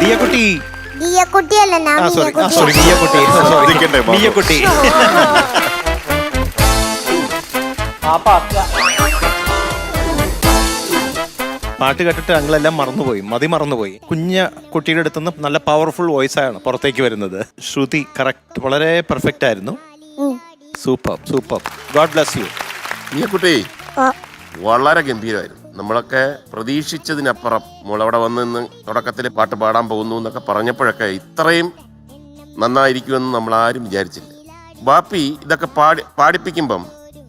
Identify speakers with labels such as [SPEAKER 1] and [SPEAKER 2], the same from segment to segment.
[SPEAKER 1] ദിയക്കുട്ടി.
[SPEAKER 2] ദിയക്കുട്ടിയല്ല, ഞാൻ
[SPEAKER 1] സോറി ദിയക്കുട്ടി. പാട്ട് കേട്ടിട്ട് അങ്ങളെല്ലാം മറന്നുപോയി. കുഞ്ഞ കുട്ടിയുടെ അടുത്തുനിന്ന് നല്ല പവർഫുൾ വോയിസ് ആണ് പുറത്തേക്ക് വരുന്നത്. ശ്രുതി കറക്റ്റ്, വളരെ പെർഫെക്റ്റ് ആയിരുന്നു. സൂപ്പർ. God bless you.
[SPEAKER 3] ദിയക്കുട്ടി വളരെ ഗംഭീരമായിരുന്നു. നമ്മളൊക്കെ പ്രതീക്ഷിച്ചതിനപ്പുറം മോളവിടെ വന്ന് തുടക്കത്തിൽ പാട്ട് പാടാൻ പോകുന്നു എന്നൊക്കെ പറഞ്ഞപ്പോഴൊക്കെ ഇത്രയും നന്നായിരിക്കുമെന്ന് നമ്മൾ ആരും വിചാരിച്ചില്ല. ബാപ്പി ഇതൊക്കെ പാടിപ്പിക്കുമ്പം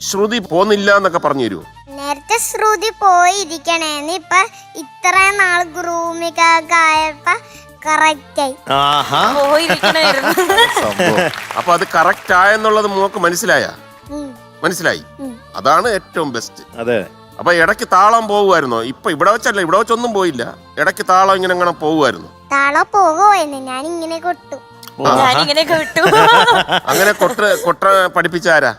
[SPEAKER 3] ശ്രുതി പോന്നില്ല എന്നൊക്കെ പറഞ്ഞു തരുമോ?
[SPEAKER 2] നേരത്തെ ശ്രുതി പോയിരിക്കണേന്ന്, ഇപ്പൊ ഇത്രയും നാൾ ഗ്രൂമിക്കൊക്കെ ആയപ്പോ കറക്റ്റായി.
[SPEAKER 3] അപ്പൊ അത് കറക്റ്റ് ആയെന്നുള്ളത് മോക്ക് മനസ്സിലായി. അതാണ് ഏറ്റവും ബെസ്റ്റ്.
[SPEAKER 1] അതെ.
[SPEAKER 3] അപ്പൊ ഇടയ്ക്ക് താളം പോകുമായിരുന്നോ? ഇപ്പൊ ഇവിടെ വെച്ചൊന്നും പോയില്ല. ഇടയ്ക്ക് താളം ഇങ്ങനെ പോകുമായിരുന്നു.
[SPEAKER 2] താളം പോകുമായിരുന്നു, ഞാൻ ഇങ്ങനെ കൊട്ടു.
[SPEAKER 3] അങ്ങനെ കൊട്ട പഠിപ്പിച്ചാരാ?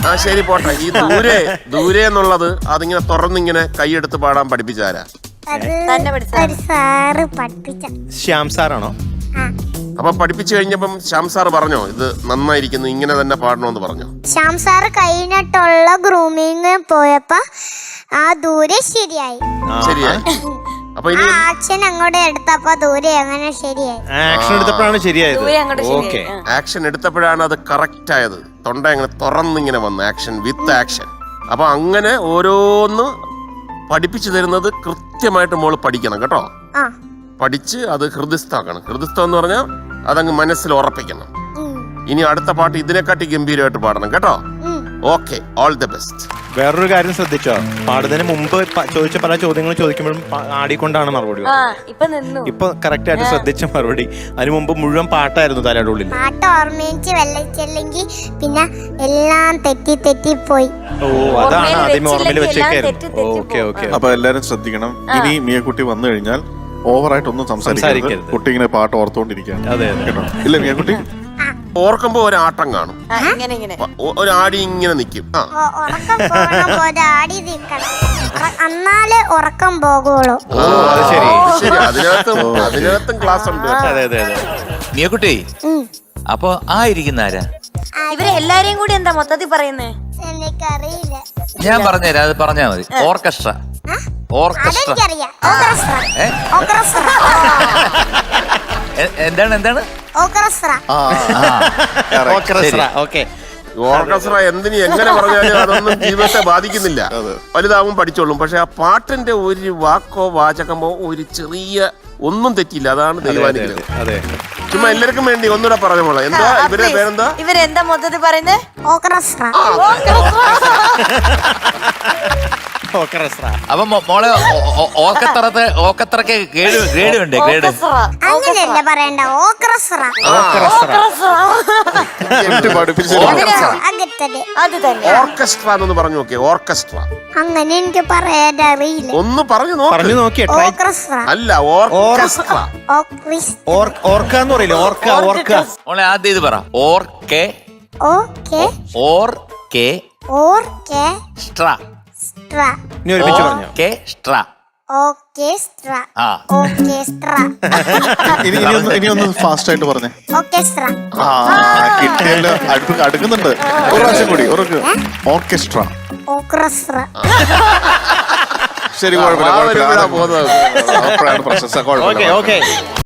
[SPEAKER 3] ആ ശരി പോട്ടെ. ഈ ദൂരെ എന്നുള്ളത് അതിങ്ങനെ തുറന്നിങ്ങനെ കൈയെടുത്ത് പാടാൻ പഠിപ്പിച്ചാരാ?
[SPEAKER 1] ശ്യാം സാറാണോ?
[SPEAKER 3] അപ്പൊ പഠിപ്പിച്ചു കഴിഞ്ഞപ്പം ശ്യാം സാർ പറഞ്ഞോ ഇത് നന്നായിരിക്കുന്നു, ഇങ്ങനെ തന്നെ പാടണോന്ന് പറഞ്ഞോ?
[SPEAKER 2] ശ്യാം സാറ് കഴിഞ്ഞിട്ടുള്ള ഗ്രൂമിങ് പോയപ്പോ ആ ദൂരെ ശരിയായി.
[SPEAKER 3] അപ്പൊ ഇനി
[SPEAKER 2] ആക്ഷൻ അങ്ങോട്ട് എടുത്തപ്പോ ദൂരെ അങ്ങനെ ശരിയായി.
[SPEAKER 1] ആക്ഷൻ എടുത്തപ്പോഴാണ് ശരിയായത്.
[SPEAKER 3] ആക്ഷൻ എടുത്തപ്പോഴാണ് അത് കറക്റ്റ് ആയത്. തൊണ്ട അങ്ങനെ തുറന്നിങ്ങനെ വന്നു, ആക്ഷൻ വിത്ത് ആക്ഷൻ. അപ്പൊ അങ്ങനെ ഓരോന്ന് പഠിപ്പിച്ചു തരുന്നത് കൃത്യമായിട്ട് മോള് പഠിക്കണം കേട്ടോ. പഠിച്ച് അത് ഹൃദയസ്ഥാക്കണം. ഹൃദയസ്ഥം എന്ന് പറഞ്ഞാൽ അതങ്ങ് മനസ്സിൽ ഉറപ്പിക്കണം. ഇനി അടുത്ത പാട്ട് ഇതിനെക്കാട്ടി ഗംഭീരമായിട്ട് പാടണം കേട്ടോ. Okay, all the best.
[SPEAKER 1] വേറൊരു കാര്യം ശ്രദ്ധിച്ചോ, പാടുന്നതിന് മുമ്പ് ചോദിച്ച പല ചോദ്യങ്ങളും ചോദിക്കുമ്പോഴും ആടിക്കൊണ്ടാണ് മറുപടി. ഇപ്പൊ കറക്റ്റ് ആയിട്ട് ശ്രദ്ധിച്ച മറുപടി. അതിന് മുമ്പ് മുഴുവൻ പാട്ടായിരുന്നു തലയുടെ ഉള്ളിൽ.
[SPEAKER 2] പാട്ട് ഓർമ്മിച്ച് വെള്ളച്ചെല്ലെങ്കിൽ പിന്നെ എല്ലാം തെറ്റിപ്പോയി.
[SPEAKER 1] ഓ, അതാണ് ആദ്യമേ ഓർമ്മയിൽ വെച്ചേക്കായിരുന്നു. ഓക്കെ.
[SPEAKER 4] അപ്പൊ എല്ലാരും ശ്രദ്ധിക്കണം, ഇനി മിയക്കുട്ടി വന്നു കഴിഞ്ഞാൽ ഓവറായിട്ടൊന്നും സംസാരിക്കരുത്. കുട്ടി ഇങ്ങനെ പാട്ട് ഓർത്തോണ്ടിരിക്കുകയാണ്.
[SPEAKER 1] അതെ
[SPEAKER 4] കേട്ടോ? ഇല്ല മിയക്കുട്ടി?
[SPEAKER 3] ഓർക്കുമ്പോ ഒരാട്ടം കാണും, ഒരു ആടി ഇങ്ങനെ നിക്കും.
[SPEAKER 2] എന്നാലേ ഉറക്കം പോകുള്ളൂ.
[SPEAKER 3] ശരി, അതിനകത്തും ക്ലാസ് ഉണ്ട്.
[SPEAKER 5] മിയക്കുട്ടി, അപ്പൊ ഇരിക്കുന്ന ആരാ?
[SPEAKER 6] ഇവരെ എല്ലാരെയും കൂടി എന്താ മൊത്തത്തിൽ പറയുന്നേ?
[SPEAKER 2] എനിക്കറിയില്ല.
[SPEAKER 5] ഞാൻ പറഞ്ഞുതരാം, അത് പറഞ്ഞാ മതി. ഓർക്കസ്ട്ര. എന്താണ്
[SPEAKER 3] ഓർക്കസ്ട്ര എന്തിന് എങ്ങനെ പറഞ്ഞാലും അതൊന്നും ജീവിതത്തെ ബാധിക്കുന്നില്ല. വലുതാവും പഠിച്ചോളും. പക്ഷെ ആ പാട്ടിന്റെ ഒരു വാക്കോ വാചകമോ ഒരു ചെറിയ ഒന്നും തെറ്റില്ല. അതാണ് ദൈവാനുഗ്രഹം. ചുമ്മാ എല്ലാവർക്കും വേണ്ടി ഒന്നുകൂടെ പറഞ്ഞ മോളെ. എന്താ ഇവരുടെ പേരെന്താ?
[SPEAKER 6] ഇവരെന്താ മൊത്തത്തിൽ പറയുന്നേ?
[SPEAKER 5] അപ്പൊ മോളെ ഓക്കത്രക്ക് ഗ്രേഡ് ഉണ്ട്.
[SPEAKER 2] അങ്ങനെയല്ല പറയണ്ട,
[SPEAKER 3] ഓർക്കസ്ട്ര എന്ന് പറഞ്ഞു നോക്കിയേ. ഓർക്കസ്ട്ര
[SPEAKER 2] അങ്ങനെ എനിക്ക് പറയാൻ അറിയില്ല.
[SPEAKER 3] ഒന്ന് പറഞ്ഞു നോക്കിയേ. അല്ല, ഓർക്കസ്ട്ര.
[SPEAKER 1] ഓർക്കാന്ന് പറയില്ല, ഓർക്ക.
[SPEAKER 5] മോളെ ആദ്യം ഇത് പറ. ഓർക്കസ്ട്ര.
[SPEAKER 1] ഇനി ഒരുമിച്ച് പറഞ്ഞോ.
[SPEAKER 4] ഇനി ഒന്ന് ഫാസ്റ്റ് ആയിട്ട് പറഞ്ഞേ. കിട്ടിയല്ലോ, അടുക്കുന്നുണ്ട്. ഒരു പ്രാവശ്യം കൂടി. ഓർക്കസ്ട്ര. ശരി, കുഴപ്പമില്ല.
[SPEAKER 3] പോകുന്നത്
[SPEAKER 4] പ്രശസ്ത കുഴപ്പമില്ല.